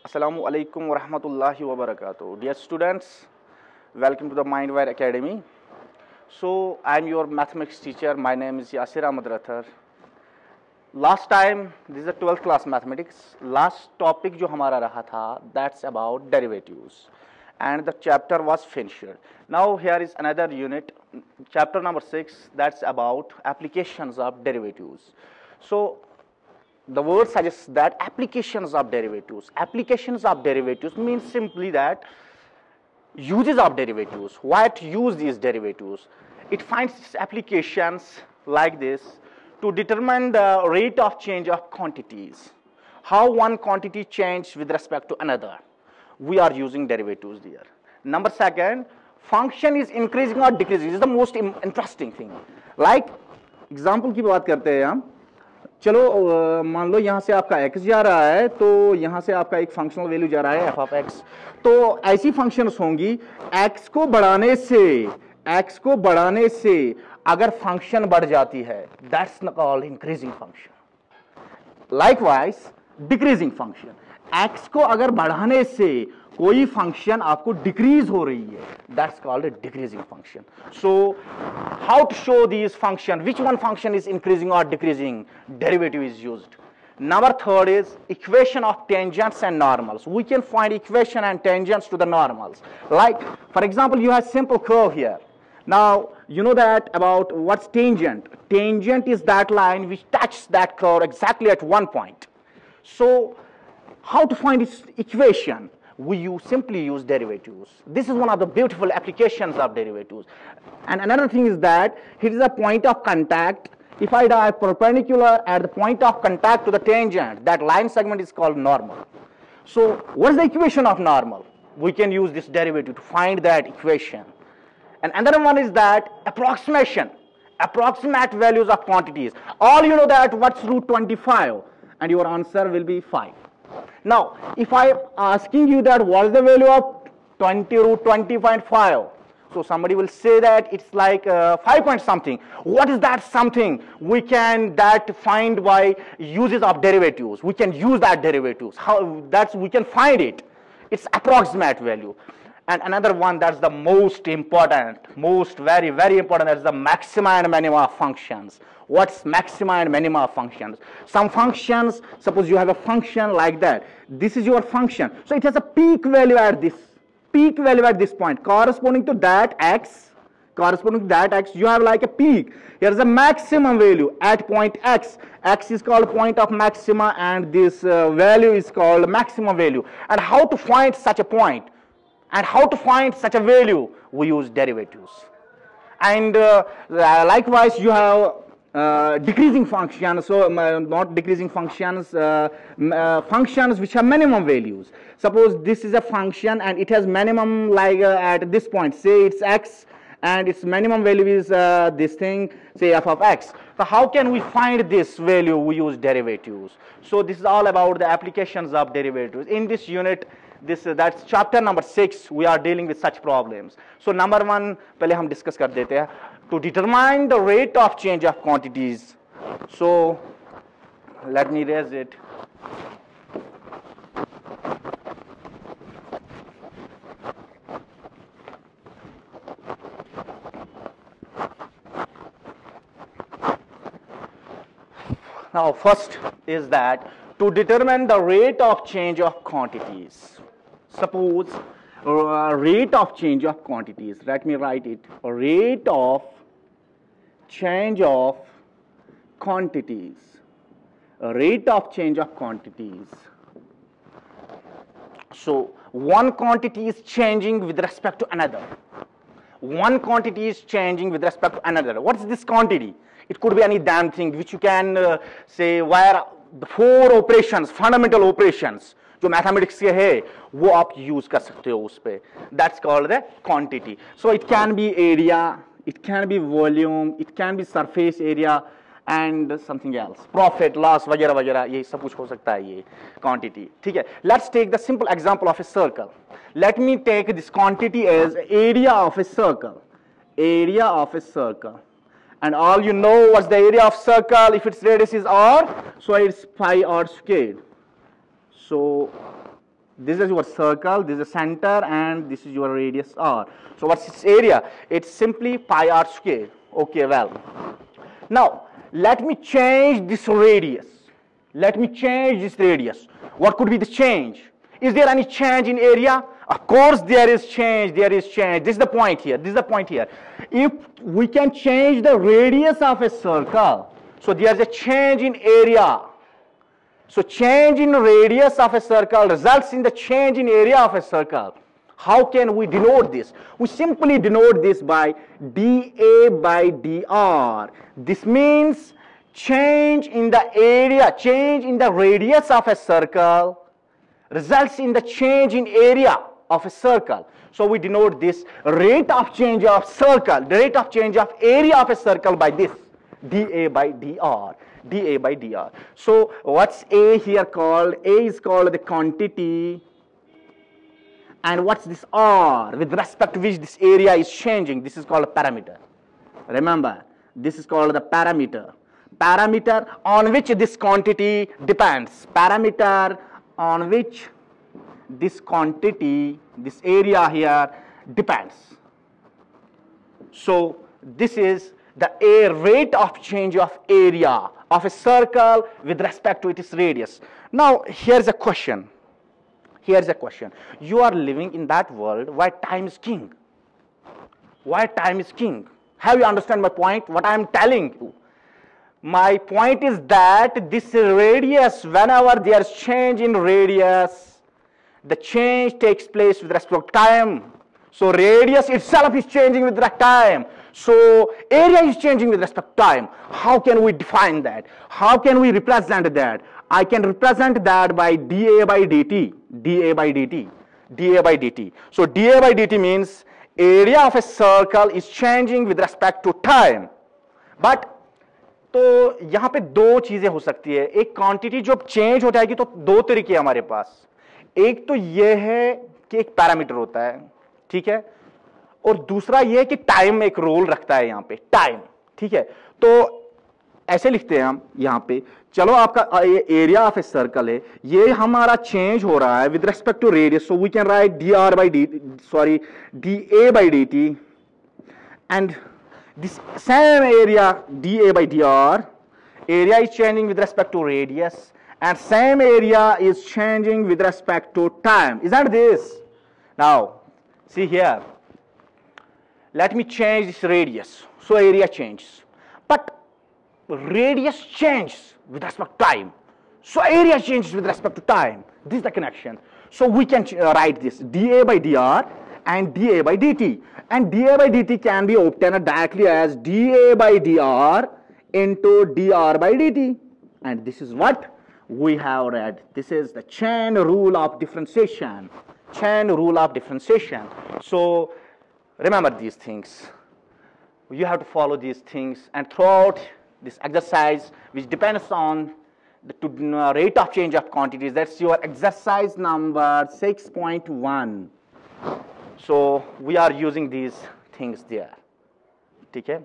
Assalamu alaikum wa rahmatullahi wa barakatuh. Dear students, welcome to the MindWire Academy. So, I am your mathematics teacher. My name is Yasir Ahmad Rathar. Last time, this is a 12th class mathematics. Last topic जो हमारा रहा था, that's about derivatives. And the chapter was finished. Now, here is another unit, chapter number 6, that's about applications of derivatives. So, the word suggests that applications of derivatives. Applications of derivatives means simply that uses of derivatives. What use these derivatives? It finds its applications like this to determine the rate of change of quantities. How one quantity changes with respect to another. We are using derivatives there. Number second, function is increasing or decreasing. This is the most interesting thing. Like example की बात करते हैं हम. चलो मान लो यहाँ से आपका x जा रहा है तो यहाँ से आपका एक फंक्शनल वैल्यू जा रहा है f of x. तो ऐसी फंक्शंस होंगी x को बढ़ाने से अगर फंक्शन बढ़ जाती है that's called increasing function. Likewise decreasing function, x को अगर बढ़ाने से कोई फंक्शन आपको डिक्रीज हो रही है that's called a decreasing function. So how to show this function, which one function is increasing और decreasing, derivative is used. Number third is equation of tangents and normals. We can find equation and tangents to the normals. Like, for example, you have simple curve here. Now, you know that about what's tangent. Tangent is that line which touches that curve exactly at one point. So, how to find its equation? We simply use derivatives. This is one of the beautiful applications of derivatives. And another thing is that here is a point of contact. If I draw a perpendicular at the point of contact to the tangent, that line segment is called normal. So, what is the equation of normal? We can use this derivative to find that equation. And another one is that approximation, approximate values of quantities. All you know that what's root 25 and your answer will be 5. Now, if I am asking you that what is the value of 20 root 20.5, so somebody will say that it's like 5 point something. What is that something? We can find by uses of derivatives. We can use that derivatives. How we can find it. It's approximate value. And another one that's the most important, very, very important, that's the maxima and minima functions. What's maxima and minima functions? Some functions, suppose you have a function like that. This is your function. So it has a peak value at this point. Corresponding to that x, you have like a peak. Here is a maximum value at point x. X is called point of maxima and this value is called maximum value. And how to find such a point? And how to find such a value? We use derivatives. And likewise, you have decreasing functions. So not decreasing functions, functions which have minimum values. Suppose this is a function and it has minimum like at this point. Say it's x and its minimum value is this thing, say f of x. So how can we find this value? We use derivatives. So this is all about the applications of derivatives. In this unit, that's chapter number 6, we are dealing with such problems. So number 1 पहले हम discuss कर देते हैं. To determine the rate of change of quantities. So let me erase it. Now first is that to determine the rate of change of quantities. Suppose rate of change of quantities. Let me write it. Rate of change of quantities. Rate of change of quantities. So one quantity is changing with respect to another. One quantity is changing with respect to another. What is this quantity? It could be any damn thing which you can say where the 4 operations, fundamental operations जो mathematics के है वो आप use कर सकते हो उस पे. That's called the quantity. So it can be area, it can be volume, it can be surface area and something else. Profit, loss वगैरह वगैरह ये सब कुछ हो सकता है ये quantity. ठीक है. Let's take the simple example of a circle. Let me take this quantity as area of a circle. Area of a circle. And all you know what's the area of circle if its radius is r, so it's pi r squared. So This is your circle, this is the center, and this is your radius r. So what's its area? It's simply pi r square. Okay, well. Now, let me change this radius. Let me change this radius. What could be the change? Is there any change in area? Of course there is change, there is change. This is the point here, this is the point here. If we can change the radius of a circle, so there is a change in area. So change in radius of a circle results in the change in area of a circle. How can we denote this? We simply denote this by dA by dr. This means change in the area, change in the radius of a circle results in the change in area of a circle. So we denote this rate of change of circle, the rate of change of area of a circle by this dA by dr. dA by dr. So what's A here called? A is called the quantity, and what's this R with respect to which this area is changing? This is called a parameter. Remember, this is called the parameter. Parameter on which this quantity depends. Parameter on which this quantity, this area here depends. So this is the rate of change of area of a circle with respect to its radius. Now here's a question. Here's a question. You are living in that world where time is king. Why time is king? Have you understand my point? What I am telling you? My point is that this radius, whenever there is change in radius, the change takes place with respect to time. So radius itself is changing with respect to time. So area is changing with respect to time. How can we define that? How can we represent that? I can represent that by dA by dt, dA by dt, dA by dt. So dA by dt means area of a circle is changing with respect to time. But तो यहाँ पे दो चीजें हो सकती है. एक quantity जब चेंज हो जाएगी तो दो तरीके हैं हमारे पास. एक तो ये है कि एक पैरामीटर होता है, ठीक है, और दूसरा ये है कि टाइम एक रोल रखता है यहाँ पे, टाइम, ठीक है. तो ऐसे लिखते हैं हम यहाँ पे, चलो आपका एरिया ऑफ ए सर्कल है, ये हमारा चेंज हो रहा है with respect to radius, so we can write dr by dt, sorry, dA by dt, and this same area dA by dr, area is changing with respect to radius, and same area is changing with respect to time. Isn't this? Now see here, let me change this radius, so area changes, but radius changes with respect to time, so area changes with respect to time. This is the connection. So we can write this dA by dr and dA by dt, and dA by dt can be obtained directly as dA by dr into dr by dt, and this is what we have read. This is the chain rule of differentiation, chain rule of differentiation. So remember these things, you have to follow these things, and throughout this exercise, which depends on the rate of change of quantities, that's your exercise number 6.1. So we are using these things there. Okay?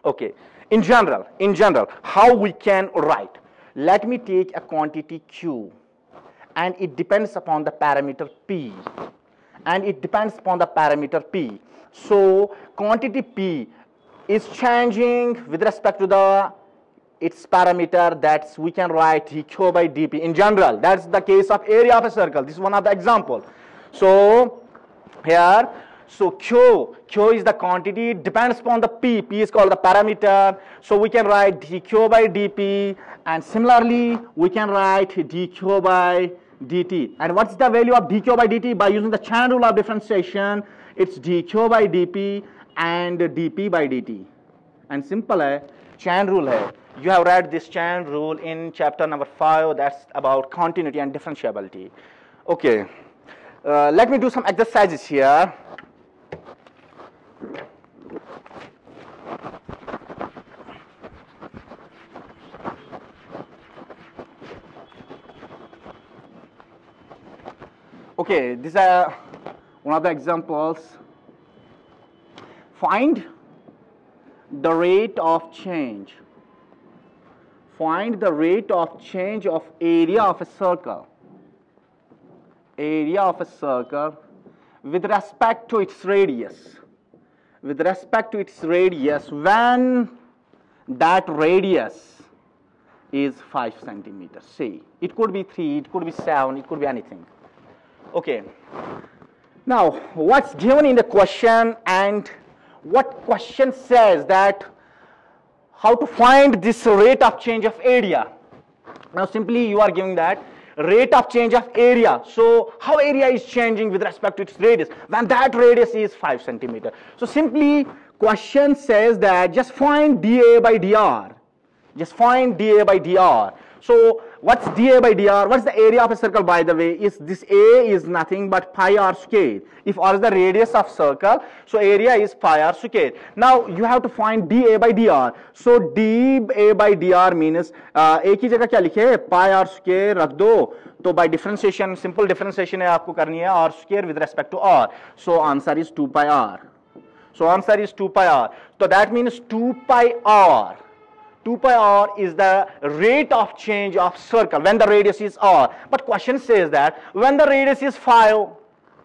Okay. In general, how we can write? Let me take a quantity Q, and it depends upon the parameter P, and it depends upon the parameter P. So quantity P is changing with respect to its parameter, that's we can write dQ by dP. In general, that's the case of area of a circle. This is one of the example. So here, so Q is the quantity, depends upon the P is called the parameter, so we can write dQ by dP, and similarly we can write dQ by dt. And what's the value of dQ by dt? By using the chain rule of differentiation, it's dQ by dP and dP by dt. And simple hai, chain rule hai. You have read this chain rule in chapter number 5, that's about continuity and differentiability. Okay, let me do some exercises here. Okay, these are one of the examples. Find the rate of change. Find the rate of change of area of a circle. area of a circle with respect to its radius. With respect to its radius, when that radius is 5 centimeters. See, it could be 3, it could be 7, it could be anything. Okay. Now, what's given in the question and what question says that how to find this rate of change of area. Now, simply you are giving that rate of change of area. So, how area is changing with respect to its radius when that radius is 5 centimeter. So, simply question says that just find dA by dr. Just find dA by dr. So, what's dA by dr? What's the area of a circle, by the way? Is this A is nothing but pi r square. If r is the radius of circle, so area is pi r square. Now, you have to find dA by dr. So, dA by dr means A की जगह क्या लिखे pi r square रख दो. तो by differentiation, simple differentiation है आपको करनी है r square with respect to r. So, answer is 2 pi r. So, answer is 2 pi r. So, that means 2 pi r. 2 pi r is the rate of change of circle when the radius is r. But question says that when the radius is 5,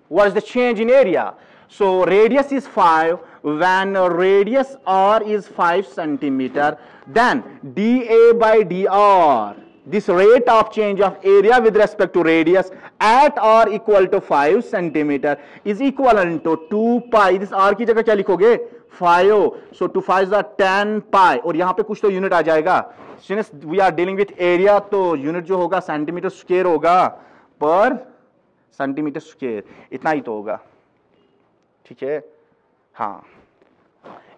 what is the change in area? So radius is 5, when radius r is 5 centimeter, then dA by dr, this rate of change of area with respect to radius at r equal to 5 centimeter is equivalent to 2 pi. This r की जगह क्या लिखोगे 5. So 2 5 are 10 pi. और यहाँ पे कुछ तो unit आ जाएगा. Since we are dealing with area, तो यूनिट जो होगा सेंटीमीटर स्क्वायर होगा पर सेंटीमीटर स्क्वायर. इतना ही तो होगा. ठीक है. हाँ,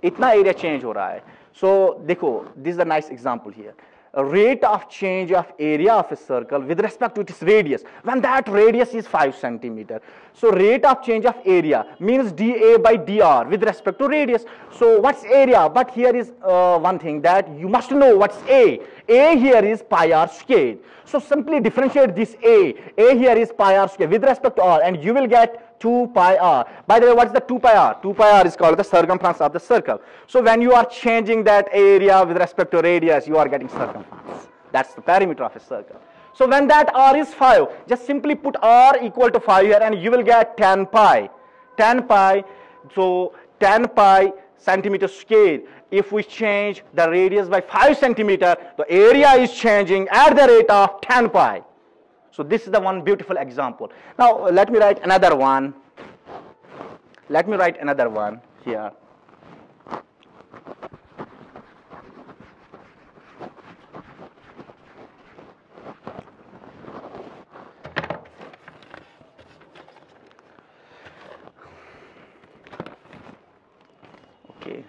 इतना एरिया चेंज हो रहा है. So देखो, this is a nice example here. A rate of change of area of a circle with respect to its radius when that radius is 5 centimeter. So rate of change of area means dA by dr with respect to radius. So what's area? But here is one thing that you must know what's A. A here is pi r squared. So simply differentiate this A. A here is pi r squared with respect to r and you will get 2 pi r. By the way, what's the 2 pi r? 2 pi r is called the circumference of the circle. So when you are changing that area with respect to radius, you are getting circumference. That's the perimeter of a circle. So when that r is 5, just simply put r equal to 5 here and you will get 10 pi. 10 pi, so 10 pi centimeter square. If we change the radius by 5 centimeter, the area is changing at the rate of 10 pi. So this is the one beautiful example. Now let me write another one. Let me write another one here. Okay.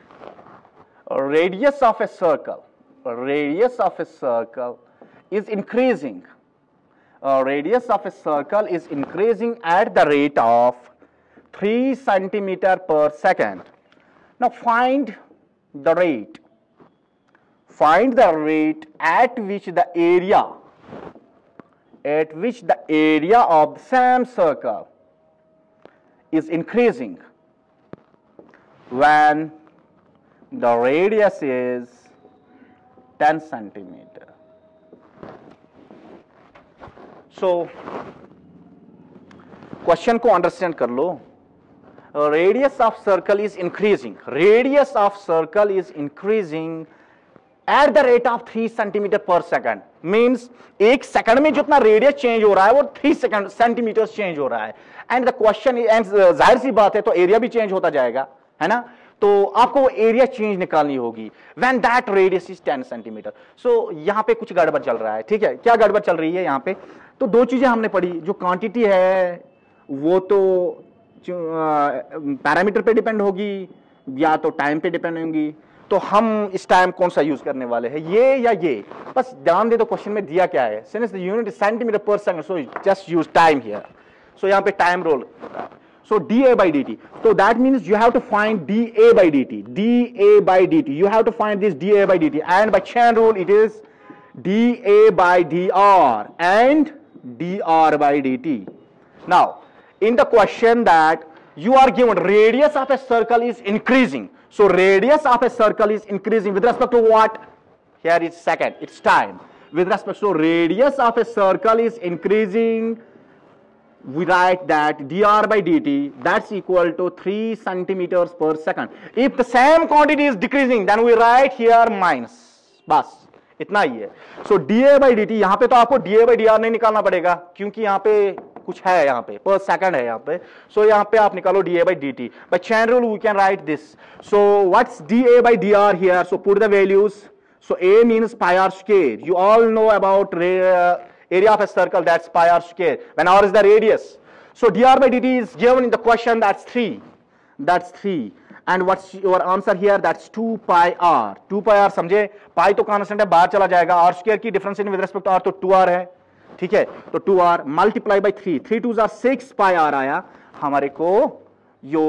A radius of a circle. A radius of a circle is increasing. Radius of a circle is increasing at the rate of 3 centimeter per second. Now find the rate. Find the rate at which the area of the same circle is increasing when the radius is 10 centimeter. So, question को understand कर लो. Radius of circle is increasing. Radius of circle is increasing at the rate of 3 centimeter per second. Means एक second में जितना radius change हो रहा है वो 3 centimetre change हो रहा है. एंड द क्वेश्चन एंड जाहिर सी बात है तो एरिया भी चेंज होता जाएगा, है ना. तो आपको वो एरिया चेंज निकालनी होगी when that radius is 10 centimetre. So यहाँ पे कुछ गड़बड़ चल रहा है. ठीक है, क्या गड़बड़ चल रही है यहाँ पे? तो दो चीजें हमने पढ़ी. जो क्वांटिटी है वो तो पैरामीटर पे डिपेंड होगी या तो टाइम पे डिपेंड होगी. तो हम इस टाइम कौन सा यूज करने वाले हैं, ये या ये? बस ध्यान दे. तो क्वेश्चन में दिया क्या है? Since the unit is centimetre per second, so just use time here. So यहाँ पे time role. So dA by dt. So that means you have to find dA by dt. dA by dt. You have to find this dA by dt. And by chain rule, it is dA by dr and dr by dt. Now, in the question that you are given radius of a circle is increasing. So radius of a circle is increasing with respect to what? Here is second. It's time. With respect to radius of a circle is increasing we write that dr by dt that's equal to 3 centimeters per second. If the same quantity is decreasing, then we write here minus. बस इतना ही है. So dA by dt, यहां पे तो आपको dA by dr नहीं निकालना पड़ेगा क्योंकि यहां पे कुछ है, यहां पे per second है यहां पे. So यहां पे आप निकालो dA by dt. By chain rule we can write this. So what's dA by dr here? So put the values. So A means pi r square. You all know about area of a circle, that's pi r square when r is the radius. So dr by dt is given in the question, that's 3. That's 3. And what's your answer here? That's 2 pi r. 2 pi r समझे, pi तो constant है, बाहर चला जाएगा. r square की differentiation with respect to r तो 2r है. ठीक है, तो 2r multiply by 3. 3 2s are 6 pi r आया हमारे को यो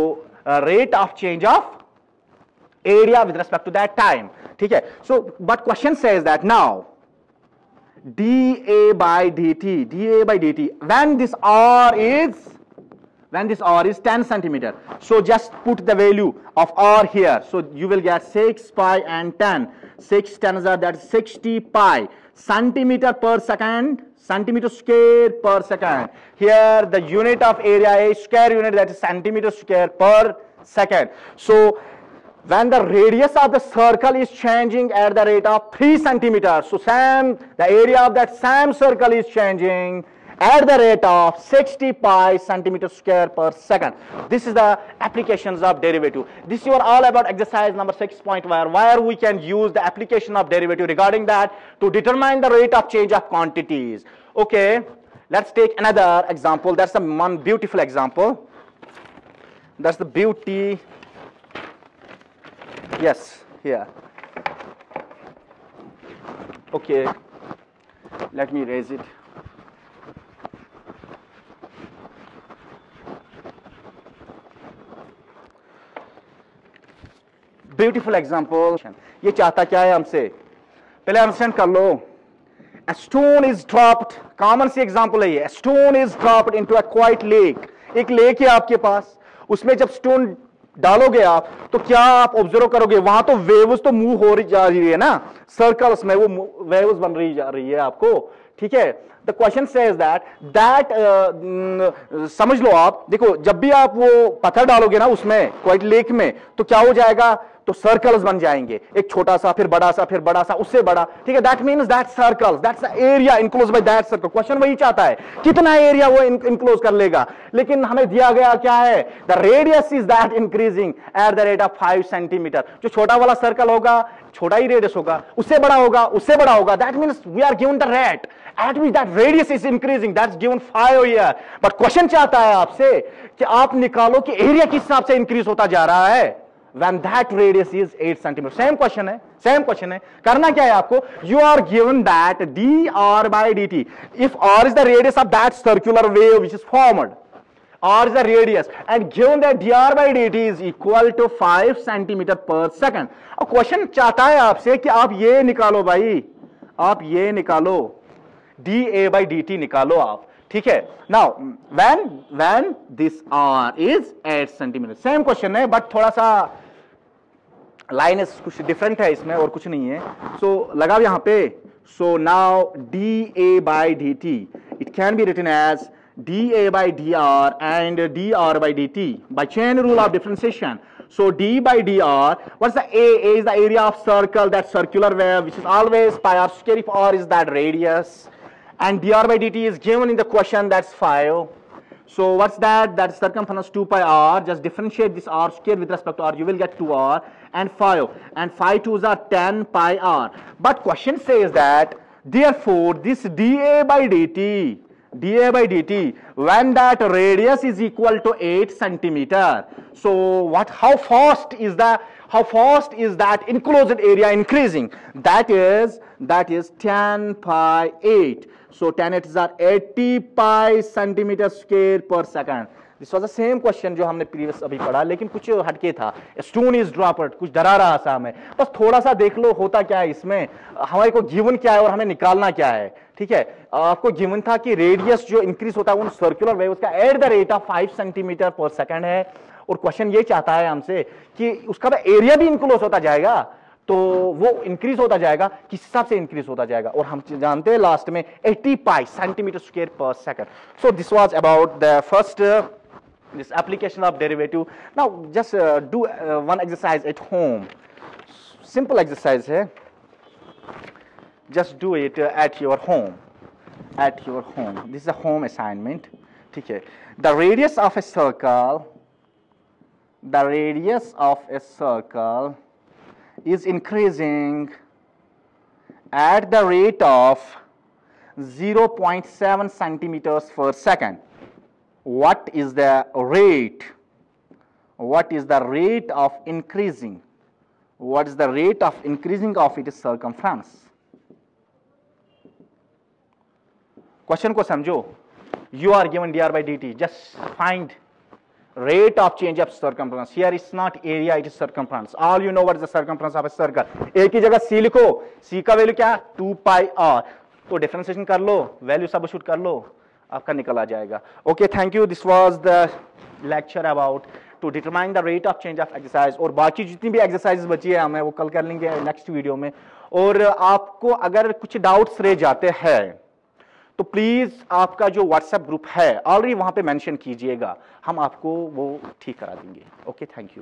rate of change of area with respect to that time. ठीक है, so but question says that now dA by dt when this r is 10 centimeter, so just put the value of r here. So you will get 6 pi and 10. 6 10s are that 60 pi centimeter per second, centimeter square per second. Here the unit of area is square unit, that is centimeter square per second. So when the radius of the circle is changing at the rate of 3 centimeters, so the area of that same circle is changing at the rate of 60 pi centimeter square per second. This is the applications of derivative. This is all about exercise number 6.1, where we can use the application of derivative regarding that to determine the rate of change of quantities. Okay, let's take another example. That's the one beautiful example. That's the beauty. Yes, here. Okay, let me raise it. Beautiful example. ये चाहता क्या है हमसे, पहले understand कर लो. A stone is dropped, कॉमन सी एग्जांपल है ये. A stone is dropped into a quiet lake. एक लेक है आपके पास, उसमें जब स्टोन डालोगे आप तो क्या आप ऑब्जर्व करोगे, वहां तो वेव्स तो मूव हो रही जा रही है ना, सर्कल्स में वो वेव्स बन रही जा रही है आपको. ठीक है, द क्वेश्चन सेज दैट समझ लो आप, देखो जब भी आप वो पत्थर डालोगे ना उसमें क्वाइट लेक में, तो क्या हो जाएगा, तो सर्कल्स बन जाएंगे, एक छोटा सा फिर बड़ा सा फिर बड़ा सा उससे बड़ा. ठीक है, that means that circles, that's the area enclose by that circle. Question वही चाहता है कितना एरिया वो इनक्लोज कर लेगा, लेकिन हमें दिया गया क्या है, the radius is that increasing at the rate of 5 centimetre. जो छोटा वाला सर्कल होगा छोटा ही रेडियस होगा, उससे बड़ा होगा उससे बड़ा होगा. That means we are given the rate at which that radius is increasing, that's given 5 here. but question चाहता है आपसे कि आप निकालो कि एरिया किस हिसाब से इंक्रीज होता जा रहा है when that radius is 8 centimeter. same question है. करना क्या है आपको, you are given that dr by dt, if r is the radius of that circular wave which is formed, r is the radius, and given that dr by dt is equal to 5 centimeter per second. अब question चाहता है आपसे कि आप ये निकालो भाई, आप ये निकालो dA by dt निकालो आप. ठीक है, now when this r is 8 centimeter. Same question है बट थोड़ा सा लाइन कुछ डिफरेंट है इसमें और कुछ नहीं है. सो लगाओ यहां पे. So now dA by dt, it can be written as dA by dr and dr by dt by chain rule of differentiation. So d by dr, what's the A? A is the area of circle, that circular wave which is always pi r square if r is that radius, and dr by dt is given in the question, that's 5. So what's that? That's circumference 2 pi r. Just differentiate this r square with respect to r, you will get 2r and 5, and 5 2s are 10 pi r. But question says that therefore this dA by dt, when that radius is equal to 8 centimeter, so how fast is that enclosed area increasing? That is 10 pi 8. So 10 8s are 80 pi centimeter square per second. This was the same question जो हमने previous अभी पढ़ा, लेकिन कुछ हटके था. Stone is dropped, कुछ डरा रहा था हमें. बस थोड़ा सा देख लो होता क्या है इसमें, हमारे को गिवन क्या है और हमें निकालना क्या है. ठीक है, आपको गिवन था कि रेडियस जो इंक्रीज होता है उन सर्कुलर वेव का at the rate of 5 centimetre per second है, और क्वेश्चन ये चाहता है हमसे कि उसका एरिया भी इंक्लोज होता जाएगा. तो वो इंक्रीज होता जाएगा, किस हिसाब से इंक्रीज होता जाएगा, और हम जानते हैं लास्ट में 80 पाई सेंटीमीटर स्क्वायर पर second. So this was about the first this application of derivative. Now just do one exercise at home. Simple exercise है, just do it at your home. At your home. This is a home assignment. ठीक है. The radius of a circle is increasing at the rate of 0.7 centimeters per second. What is the rate? What is the rate of increasing? What is the rate of increasing of its circumference? Question को समझो. You are given dr by dt. Just find rate of change of circumference. Here it's not area, it is circumference. All you know what is the circumference of a circle. एक ही जगह c लिखो. c का value क्या? 2 pi r. तो differentiation कर लो, value substitute कर लो, आपका निकल आ जाएगा. Okay, thank you. This was the lecture about to determine the rate of change of exercise. और बाकी जितनी भी एक्सरसाइजेज बची है हमें वो कल कर लेंगे नेक्स्ट वीडियो में. और आपको अगर कुछ डाउट्स रह जाते हैं तो प्लीज आपका जो व्हाट्सएप ग्रुप है ऑलरेडी वहां पे मेंशन कीजिएगा, हम आपको वो ठीक करा देंगे. Okay, thank you.